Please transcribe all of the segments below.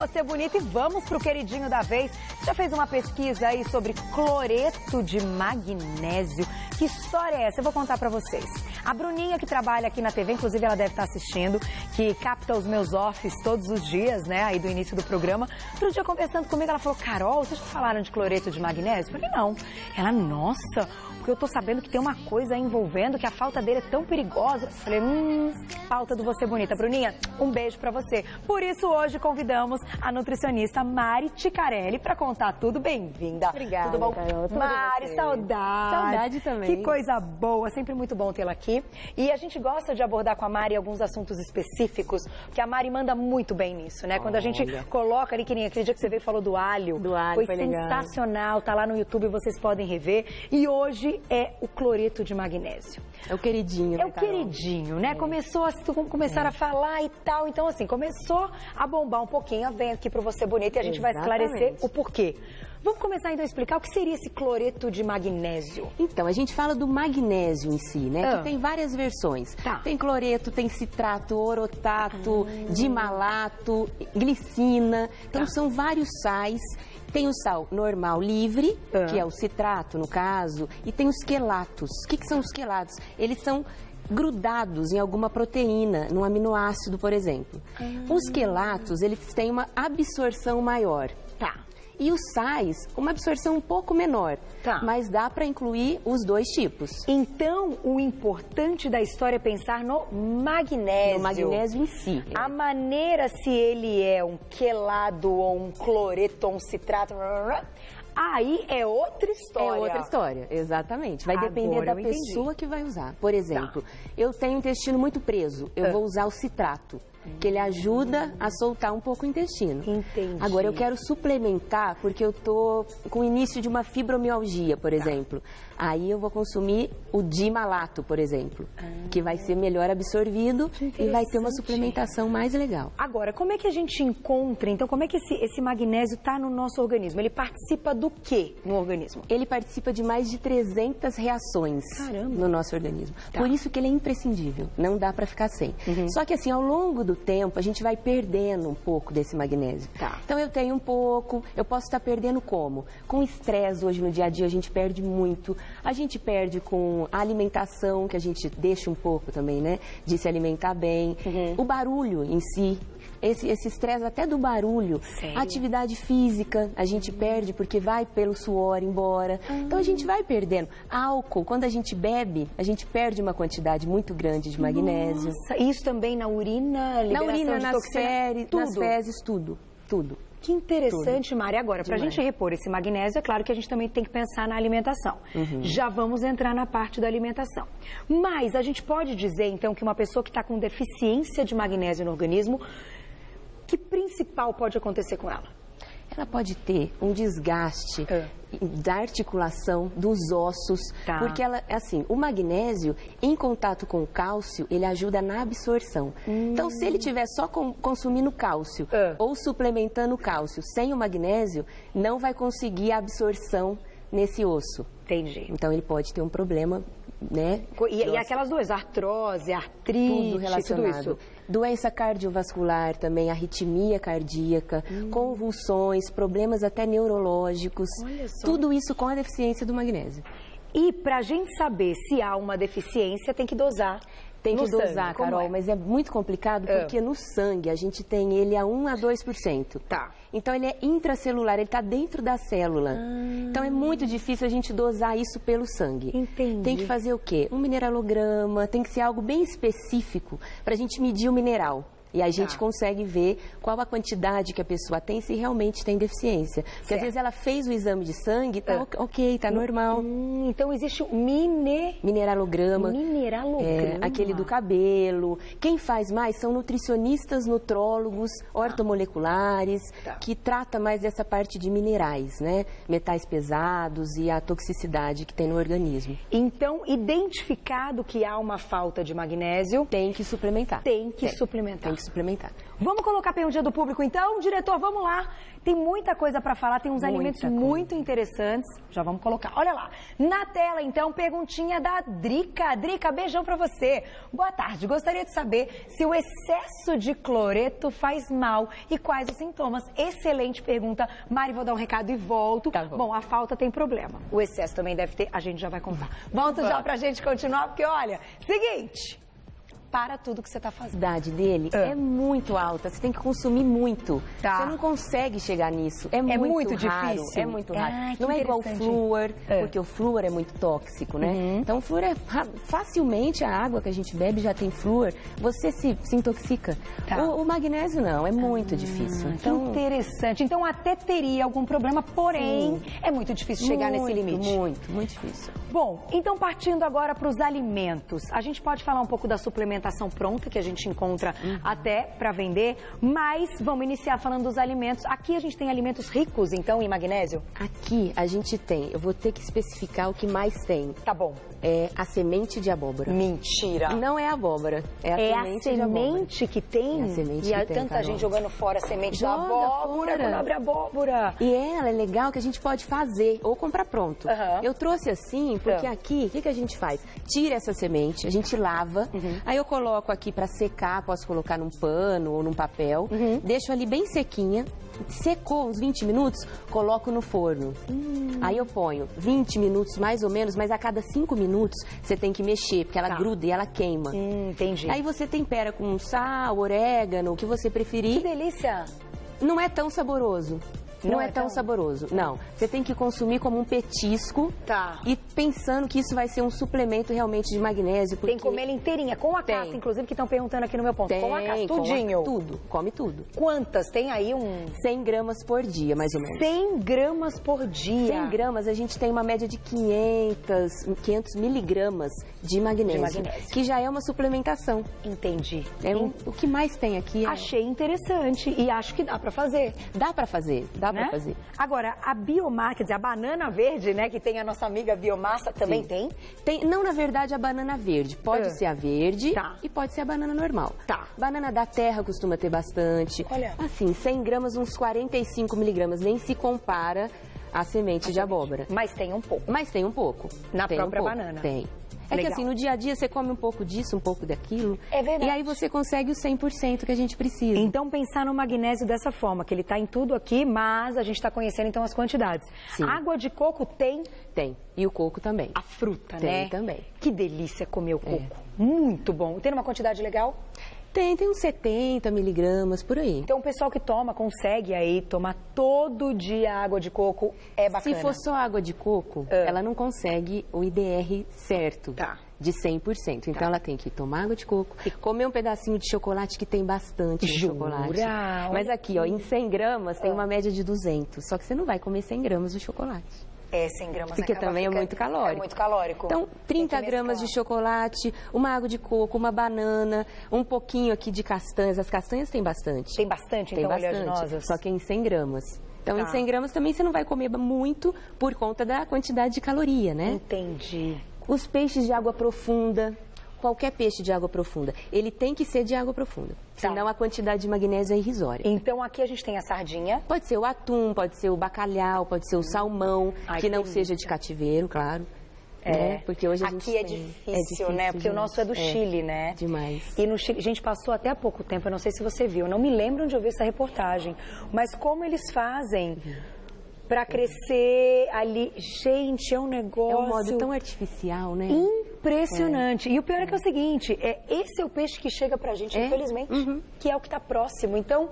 Você bonita e vamos pro queridinho da vez. Já fez uma pesquisa aí sobre cloreto de magnésio. Que história é essa? Eu vou contar pra vocês. A Bruninha, que trabalha aqui na TV, inclusive ela deve estar assistindo, que capta os meus offs todos os dias, né, aí do início do programa. Outro dia conversando comigo, ela falou: Carol, vocês já falaram de cloreto de magnésio? Eu falei: não. Ela: nossa, porque eu tô sabendo que tem uma coisa aí envolvendo, que a falta dele é tão perigosa. Eu falei: falta do Você Bonita. Bruninha, um beijo pra você. Por isso hoje convidamos a nutricionista Mari Ticarelli para contar tudo. Bem-vinda. Obrigada, tudo bom? Carol, tudo Mari, você. saudade. Saudade também. Que coisa boa, sempre muito bom tê-la aqui. E a gente gosta de abordar com a Mari alguns assuntos específicos, porque a Mari manda muito bem nisso, né? Quando a gente coloca ali, que nem aquele dia que você veio e falou do alho. Do alho, foi sensacional, tá lá no YouTube, vocês podem rever. E hoje é o cloreto de magnésio. É o queridinho, né, É o queridinho, né? Começaram a falar e tal. Então, assim, começou a bombar um pouquinho. Vem aqui pro Você Bonita e a gente vai esclarecer o porquê. Vamos começar então a explicar o que seria esse cloreto de magnésio. Então, a gente fala do magnésio em si, né? Que tem várias versões. Tá. Tem cloreto, tem citrato, orotato, dimalato, glicina. Então, são vários sais. Tem o sal normal livre, que é o citrato, no caso, e tem os quelatos. O que são os quelatos? Eles são grudados em alguma proteína, num aminoácido, por exemplo. Os quelatos, eles têm uma absorção maior. Tá. E os sais, uma absorção um pouco menor. Tá. Mas dá para incluir os dois tipos. Então, o importante da história é pensar no magnésio. No magnésio em si. A maneira se ele é um quelado ou um cloreto ou um citrato, aí é outra história. É outra história, exatamente. Vai depender da pessoa que vai usar. Por exemplo, eu tenho o intestino muito preso, eu vou usar o citrato, que ele ajuda a soltar um pouco o intestino. Entendi. Agora, eu quero suplementar porque eu tô com o início de uma fibromialgia, por exemplo. Aí eu vou consumir o dimalato, por exemplo, que vai ser melhor absorvido e vai ter uma suplementação mais legal. Agora, como é que a gente encontra, então, como é que esse magnésio está no nosso organismo? Ele participa do quê no organismo? Ele participa de mais de 300 reações no nosso organismo. Por isso que ele é imprescindível, não dá para ficar sem. Só que assim, ao longo do tempo, a gente vai perdendo um pouco desse magnésio. Então eu tenho um pouco, eu posso estar perdendo como? Com estresse hoje no dia a dia a gente perde muito. A gente perde com a alimentação, que a gente deixa um pouco também, né? De se alimentar bem. O barulho em si. Esse estresse até do barulho. Sério? A atividade física a gente perde porque vai pelo suor embora. Então a gente vai perdendo. Álcool, quando a gente bebe, a gente perde uma quantidade muito grande de magnésio. Nossa, isso também na urina, liberação na urina, de nas toxina, nas fezes, tudo. Que interessante, Mari. Agora, para a gente repor esse magnésio, é claro que a gente também tem que pensar na alimentação. Já vamos entrar na parte da alimentação. Mas a gente pode dizer, então, que uma pessoa que está com deficiência de magnésio no organismo, que principal pode acontecer com ela? Ela pode ter um desgaste da articulação, dos ossos, porque ela, assim, o magnésio, em contato com o cálcio, ele ajuda na absorção. Então, se ele estiver só consumindo cálcio ou suplementando cálcio sem o magnésio, não vai conseguir a absorção nesse osso. Entendi. Então, ele pode ter um problema, né? E aquelas duas, artrose, artrite, tudo relacionado. Tudo isso. Doença cardiovascular também, arritmia cardíaca, convulsões, problemas até neurológicos. Olha só. Tudo isso com a deficiência do magnésio. E para a gente saber se há uma deficiência, tem que dosar. Tem que dosar, Carol, mas é muito complicado porque no sangue a gente tem ele a 1 a 2%. Tá. Então ele é intracelular, ele está dentro da célula. Então é muito difícil a gente dosar isso pelo sangue. Entendi. Tem que fazer o quê? Um mineralograma, tem que ser algo bem específico para a gente medir o mineral. E aí a gente consegue ver qual a quantidade que a pessoa tem, se realmente tem deficiência. Porque às vezes ela fez o exame de sangue, tá ok, tá normal. Então existe um mineralograma. Mineralograma. Aquele do cabelo. Quem faz mais são nutricionistas, nutrólogos, ortomoleculares, que trata mais dessa parte de minerais, né? Metais pesados e a toxicidade que tem no organismo. Então, identificado que há uma falta de magnésio, tem que suplementar. Tem que suplementar. que suplementar. Vamos colocar a perguntinha do público então? Diretor, vamos lá. Tem muita coisa para falar, tem uns alimentos muito interessantes. Já vamos colocar. Olha lá. Na tela, então, perguntinha da Drica. Drica, beijão para você. Boa tarde. Gostaria de saber se o excesso de cloreto faz mal e quais os sintomas. Excelente pergunta. Mari, vou dar um recado e volto. Tá bom. Bom, a falta tem problema. O excesso também deve ter. A gente já vai contar. Volto já pra gente continuar, porque olha, seguinte. Para tudo que você está fazendo. A idade dele é muito alta, você tem que consumir muito. Tá. Você não consegue chegar nisso. É muito raro, difícil. É muito raro. Ah, não é igual o flúor, porque o flúor é muito tóxico, né? Então o flúor facilmente a água que a gente bebe já tem flúor, você se intoxica. Tá. O magnésio não, é muito difícil. Então, interessante. Então até teria algum problema, porém é muito difícil chegar nesse limite. Muito difícil. Bom, então partindo agora para os alimentos. A gente pode falar um pouco da suplementação pronta que a gente encontra até para vender, mas vamos iniciar falando dos alimentos. Aqui a gente tem alimentos ricos, então, em magnésio? Aqui a gente tem, eu vou ter que especificar o que mais tem. Tá bom. É a semente de abóbora. Mentira. Não é abóbora, é a semente de abóbora. Que tem? É a semente e que tem, tanta Carol. gente jogando fora a semente da Joga abóbora, fora. quando abre a abóbora. E ela é legal que a gente pode fazer ou comprar pronto. Eu trouxe assim porque aqui, o que a gente faz? Tira essa semente, a gente lava, aí eu coloco aqui para secar, posso colocar num pano ou num papel, deixo ali bem sequinha, secou uns 20 minutos, coloco no forno. Aí eu ponho 20 minutos mais ou menos, mas a cada 5 minutos você tem que mexer, porque ela gruda e ela queima. Entendi. Aí você tempera com sal, orégano, o que você preferir. Que delícia! Não é tão saboroso. Não é tão saboroso, não. Você tem que consumir como um petisco e pensando que isso vai ser um suplemento realmente de magnésio. Porque... Tem que comer ela inteirinha, com a casca, inclusive, que estão perguntando aqui no meu ponto. Com a casca, tudinho. Tudo, come tudo. Quantas? Tem aí 100 gramas por dia, mais ou menos. 100 gramas por dia? 100 gramas, a gente tem uma média de 500 miligramas de magnésio, que já é uma suplementação. Entendi. O que mais tem aqui Achei interessante e acho que dá pra fazer. Dá pra fazer, dá pra fazer. Agora, a biomassa, quer dizer, a banana verde, né, que tem a nossa amiga biomassa, também tem? Não, na verdade, a banana verde. Pode ser a verde e pode ser a banana normal. Banana da terra costuma ter bastante. Olha. Assim, 100 gramas, uns 45 miligramas. Nem se compara à semente de abóbora. Mas tem um pouco. Mas tem um pouco. Na própria banana. Tem. É que assim, no dia a dia você come um pouco disso, um pouco daquilo. É verdade. E aí você consegue o 100% que a gente precisa. Então pensar no magnésio dessa forma, que ele está em tudo aqui, mas a gente está conhecendo então as quantidades. Sim. Água de coco tem? Tem. E o coco também. A fruta, tem, né? Tem também. Que delícia comer o coco. Muito bom. Tem uma quantidade legal? Tem uns 70 miligramas, por aí. Então o pessoal que toma, consegue aí tomar todo dia água de coco, é bacana. Se for só água de coco, ela não consegue o IDR certo. De 100%. Então ela tem que tomar água de coco, comer um pedacinho de chocolate que tem bastante chocolate. Mas aqui, ó, em 100 gramas tem uma média de 200. Só que você não vai comer 100 gramas de chocolate. 100 gramas porque também é muito calórico. É muito calórico. Então, 30 gramas de chocolate, uma água de coco, uma banana, um pouquinho aqui de castanhas. As castanhas tem bastante. Tem bastante, então, oleaginosas? Só que em 100 gramas. Então, em 100 gramas também você não vai comer muito por conta da quantidade de caloria, né? Entendi. Os peixes de água profunda, qualquer peixe de água profunda, ele tem que ser de água profunda. Senão a quantidade de magnésio é irrisória. Então aqui a gente tem a sardinha. Pode ser o atum, pode ser o bacalhau, pode ser o salmão, que não seja de cativeiro, claro. Porque hoje a gente aqui é difícil, né? Porque o nosso é do Chile, né? Demais. E no Chile, a gente passou até há pouco tempo, eu não sei se você viu, eu não me lembro onde eu vi essa reportagem, mas como eles fazem para crescer ali. Gente, é um negócio... É um modo tão artificial, né? Impressionante. E o pior é que é o seguinte, esse é o peixe que chega pra gente, infelizmente, que é o que tá próximo. Então,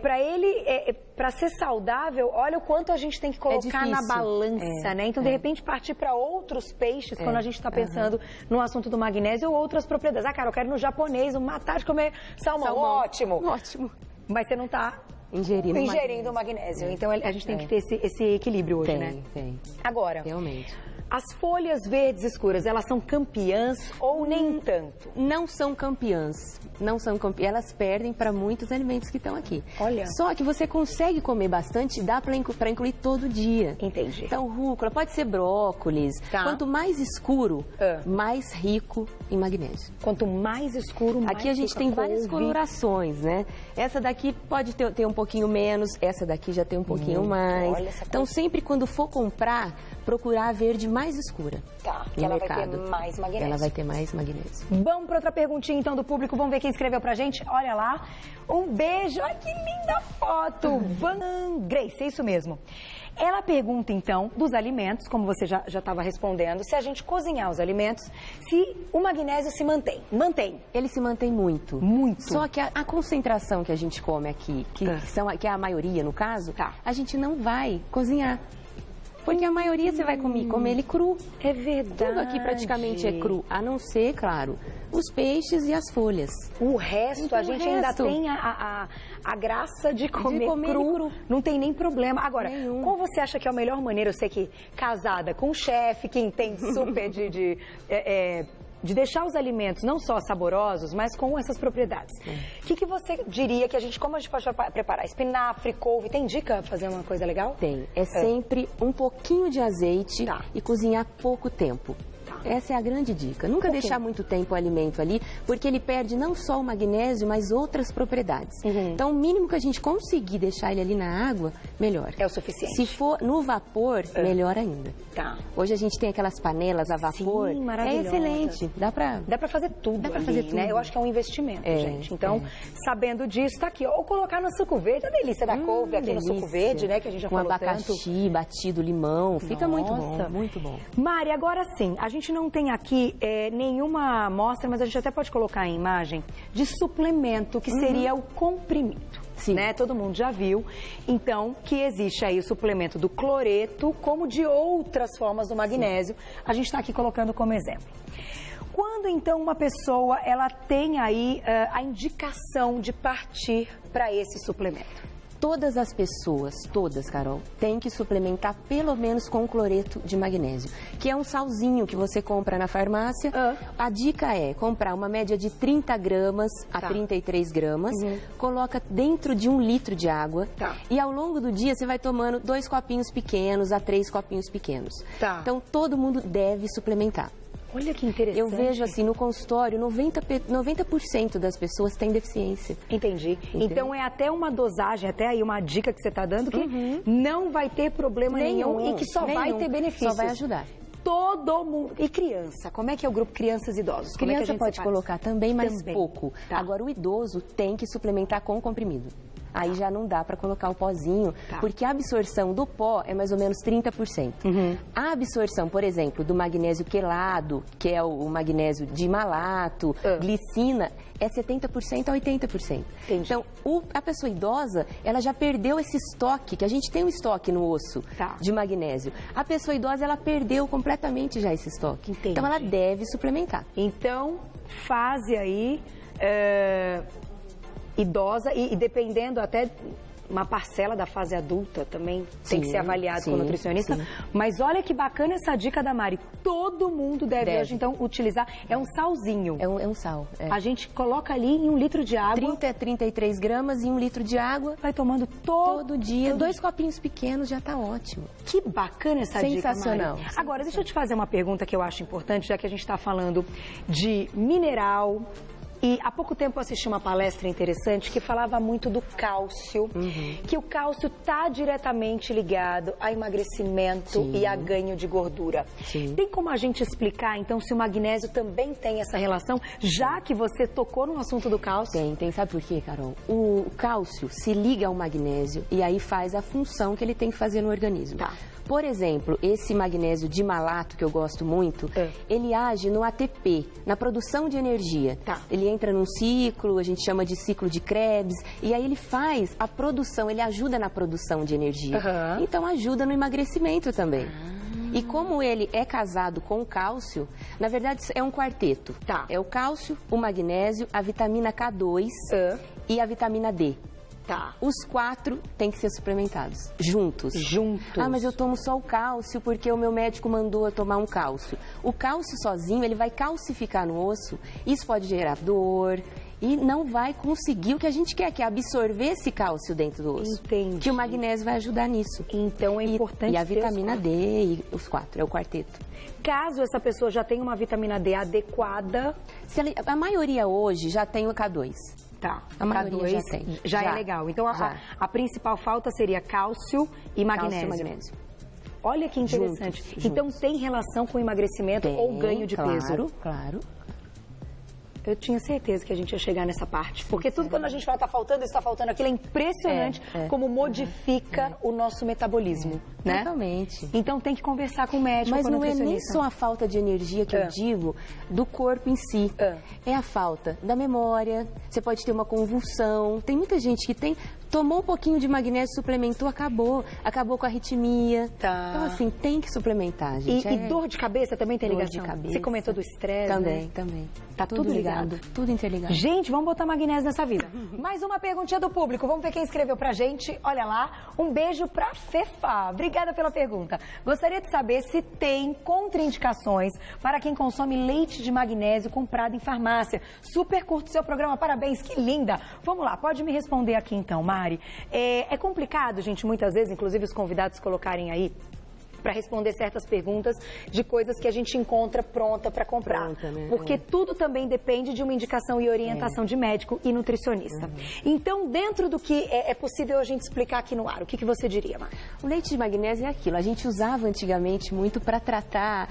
para ele, para ser saudável, olha o quanto a gente tem que colocar na balança, né? Então, de repente, partir para outros peixes, quando a gente está pensando no assunto do magnésio ou outras propriedades. Ah, cara, eu quero ir no japonês, matar de comer salmão. Ótimo. Ótimo. Mas você não tá... ingerindo o magnésio. Então a gente tem que ter esse equilíbrio hoje, né? Tem. Agora, realmente. As folhas verdes escuras, elas são campeãs ou nem tanto? Não são campeãs. Não são campeãs. Elas perdem para muitos alimentos que estão aqui. Olha. Só que você consegue comer bastante, dá para incluir todo dia. Entendi. Então, rúcula, pode ser brócolis. Tá. Quanto mais escuro, mais rico em magnésio. Quanto mais escuro, mais aqui a gente tem várias colorações, né? Essa daqui pode ter um pouquinho menos, essa daqui já tem um pouquinho mais. Olha essa então, coisa. sempre quando for comprar, procurar a verde mais escura. Tá, que ela vai ter mais magnésio. Ela vai ter mais magnésio. Vamos para outra perguntinha, então, do público. Vamos ver quem escreveu pra gente. Olha lá. Um beijo. Ai, que linda foto. Van Grace, é isso mesmo. Ela pergunta, então, dos alimentos, como você já estava respondendo, se a gente cozinhar os alimentos, se o magnésio se mantém. Mantém. Ele se mantém muito. Muito. Só que a concentração que a gente come aqui, que é a maioria no caso, a gente não vai cozinhar. Porque a maioria você vai comer ele cru. É verdade. Tudo aqui praticamente é cru, a não ser, claro, os peixes e as folhas. O resto, então, a gente ainda tem a graça de comer cru. Não tem nem problema. Agora, qual você acha que é a melhor maneira? Eu sei que casada com um chefe, que entende super de deixar os alimentos não só saborosos, mas com essas propriedades. O que você diria que como a gente pode preparar? Espinafre, couve, tem dica para fazer uma coisa legal? Tem. É sempre um pouquinho de azeite e cozinhar pouco tempo. Essa é a grande dica. Nunca deixar muito tempo o alimento ali, porque ele perde não só o magnésio, mas outras propriedades. Então, o mínimo que a gente conseguir deixar ele ali na água, melhor. É o suficiente. Se for no vapor, melhor ainda. Tá. Hoje a gente tem aquelas panelas a vapor. Sim, maravilhosa. É excelente. Dá pra fazer tudo. Dá pra fazer tudo. Né? Eu acho que é um investimento, gente. Então, sabendo disso, tá aqui. Ou colocar no suco verde, a delícia da couve aqui no suco verde, né? Que a gente já falou tanto. Com abacaxi, batido, limão. Fica muito bom, muito bom. Mari, agora sim, a gente não tem aqui nenhuma amostra, mas a gente até pode colocar em imagem, de suplemento, que seria o comprimido. Sim. Né? Todo mundo já viu, então, que existe aí o suplemento do cloreto, como de outras formas do magnésio. A gente está aqui colocando como exemplo. Quando, então, uma pessoa, ela tem aí a indicação de partir para esse suplemento? Todas as pessoas, todas, Carol, têm que suplementar pelo menos com cloreto de magnésio, que é um salzinho que você compra na farmácia. A dica é comprar uma média de 30 gramas a 33 gramas, coloca dentro de 1 litro de água e ao longo do dia você vai tomando 2 copinhos pequenos a 3 copinhos pequenos. Então, todo mundo deve suplementar. Olha que interessante. Eu vejo assim, no consultório, 90% das pessoas têm deficiência. Entendi. Então é até uma dosagem, até aí uma dica que você está dando que não vai ter problema nenhum e que só vai ter benefícios. Só vai ajudar. Todo mundo. E criança? Como é que é o grupo crianças e idosos? Como criança pode colocar também, mas também. Pouco. Agora, o idoso tem que suplementar com comprimido. Aí já não dá para colocar o pozinho, porque a absorção do pó é mais ou menos 30%. A absorção, por exemplo, do magnésio quelado, que é o magnésio de malato, glicina, é 70% a 80%. Entendi. Então, a pessoa idosa, ela já perdeu esse estoque, que a gente tem um estoque no osso de magnésio. A pessoa idosa, ela perdeu completamente já esse estoque. Entendi. Então, ela deve suplementar. Então, fase aí... idosa e dependendo até uma parcela da fase adulta também tem que ser avaliado com o nutricionista. Mas olha que bacana essa dica da Mari. Todo mundo deve hoje, então, utilizar. É um salzinho. É um sal. A gente coloca ali em 1 litro de água. 30 a 33 gramas em 1 litro de água. Vai tomando todo dia. 2 copinhos pequenos já tá ótimo. Que bacana essa dica, Sensacional. Agora, deixa eu te fazer uma pergunta que eu acho importante, já que a gente está falando de mineral. E há pouco tempo eu assisti uma palestra interessante que falava muito do cálcio, que o cálcio está diretamente ligado a emagrecimento e a ganho de gordura. Tem como a gente explicar, então, se o magnésio também tem essa relação, já que você tocou no assunto do cálcio? Tem. Sabe por quê, Carol? O cálcio se liga ao magnésio e aí faz a função que ele tem que fazer no organismo. Por exemplo, esse magnésio de malato, que eu gosto muito, ele age no ATP, na produção de energia. Ele entra num ciclo, a gente chama de ciclo de Krebs, e aí ele faz a produção, ele ajuda na produção de energia. Então ajuda no emagrecimento também. E como ele é casado com o cálcio, na verdade é um quarteto. É o cálcio, o magnésio, a vitamina K2 e a vitamina D. Tá. Os 4 têm que ser suplementados, juntos. Juntos. Ah, mas eu tomo só o cálcio porque o meu médico mandou eu tomar um cálcio. O cálcio sozinho, ele vai calcificar no osso, isso pode gerar dor e não vai conseguir o que a gente quer, que é absorver esse cálcio dentro do osso. Entendi. Que o magnésio vai ajudar nisso. Então é importante E a vitamina D e os 4, é o quarteto. Caso essa pessoa já tenha uma vitamina D adequada... A maioria hoje já tem o K2. Tá, a maioria já tem. Já é legal. Então, a principal falta seria cálcio e magnésio. Cálcio e magnésio. Olha que interessante. Juntos. Então, tem relação com emagrecimento ou ganho de peso? Claro. Eu tinha certeza que a gente ia chegar nessa parte. Porque tudo quando a gente fala, tá faltando, isso tá faltando aquilo, é impressionante como modifica o nosso metabolismo, né? Totalmente. Então tem que conversar com o médico, mas com o não é nem nutricionista. só a falta de energia que eu digo do corpo em si. É a falta da memória, você pode ter uma convulsão. Tem muita gente que tomou um pouquinho de magnésio, suplementou, acabou com a arritmia. Tá. Então, assim, tem que suplementar, gente. E dor de cabeça também tem ligação? Dor de cabeça. Você comentou do estresse, Também, né? também. Tá tudo ligado. Tudo interligado. Gente, vamos botar magnésio nessa vida. Mais uma perguntinha do público. Vamos ver quem escreveu pra gente. Olha lá. Um beijo pra Fefa. Obrigada pela pergunta. Gostaria de saber se tem contraindicações para quem consome leite de magnésio comprado em farmácia. Super curto seu programa. Parabéns, que linda. Vamos lá, pode me responder aqui então, Mari. É complicado, gente, muitas vezes, inclusive os convidados colocarem aí para responder certas perguntas de coisas que a gente encontra pronta para comprar. Né? Porque tudo também depende de uma indicação e orientação de médico e nutricionista. Então, dentro do que é possível a gente explicar aqui no ar, o que você diria, Mari? O leite de magnésio é aquilo. A gente usava antigamente muito para tratar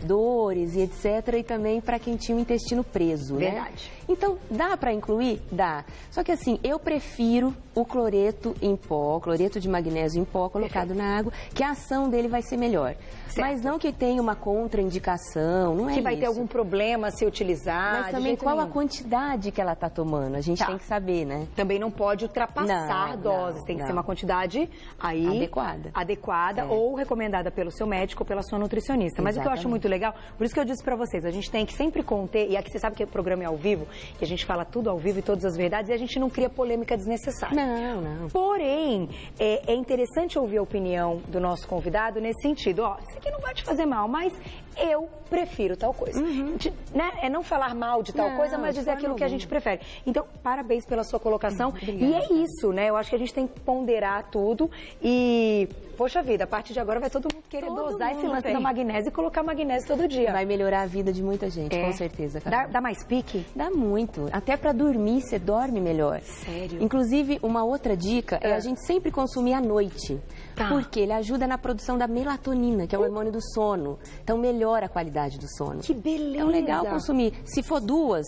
dores e etc. E também para quem tinha o intestino preso, Verdade. Né? Então, dá para incluir? Dá. Só que assim, eu prefiro o cloreto em pó, cloreto de magnésio em pó colocado na água, que a ação dele vai ser melhor. Certo. Mas não que tenha uma contraindicação, não é isso. Que vai ter algum problema se utilizar. Mas também qual a quantidade que ela está tomando, a gente tem que saber, né? Também não pode ultrapassar doses, tem que ser uma quantidade aí adequada ou recomendada pelo seu médico ou pela sua nutricionista. Mas o que eu acho muito legal, por isso que eu disse para vocês, a gente tem que sempre conter, e aqui você sabe que o programa é ao vivo, que a gente fala tudo ao vivo e todas as verdades, e a gente não cria polêmica desnecessária. Não. Porém, é interessante ouvir a opinião do nosso convidado nesse sentido. Ó, isso aqui não vai te fazer mal, mas eu prefiro tal coisa. Né? É não falar mal de tal coisa, mas dizer aquilo que a gente prefere. Então, parabéns pela sua colocação. E é isso, né? Eu acho que a gente tem que ponderar tudo e... Poxa vida, a partir de agora vai todo mundo querer dosar esse lance da magnésio e colocar magnésio todo dia. Vai melhorar a vida de muita gente, com certeza. Dá mais pique? Dá muito. Até para dormir, você dorme melhor. Sério? Inclusive, uma outra dica é a gente sempre consumir à noite. Porque ele ajuda na produção da melatonina, que é o hormônio do sono. Então, melhora a qualidade do sono. Que beleza! Então, legal consumir. Se for dois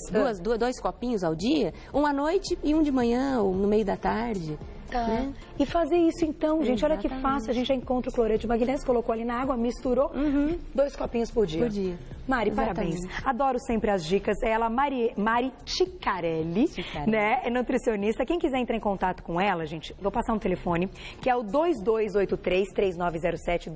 copinhos ao dia, um à noite e um de manhã ou no meio da tarde. Né? E fazer isso então, gente, olha que fácil, a gente já encontra o cloreto de magnésio, colocou ali na água, misturou, 2 copinhos por dia. Mari, parabéns. Adoro sempre as dicas. Ela, Mari Ciccarelli, né? É nutricionista. Quem quiser entrar em contato com ela, gente, vou passar um telefone, que é o 2283-3907,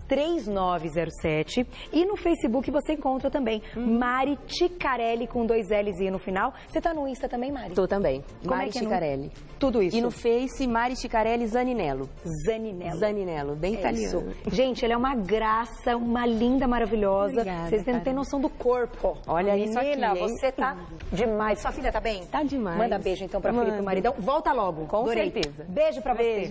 2283-3907. E no Facebook você encontra também Mari Ciccarelli com 2 L's e no final. Você tá no Insta também, Mari? Tô também. Mari Ciccarelli. Tudo isso. E no Face, Mari Ciccarelli Zaninello. Zaninello, bem italiano. Gente, ela é uma graça, uma linda, maravilhosa. Obrigada, vocês não têm noção do corpo. Olha isso aqui, menina, você tá demais. Sua filha tá bem? Tá demais. Manda beijo então pra filha e pro maridão. Volta logo. Com certeza. Beijo pra você.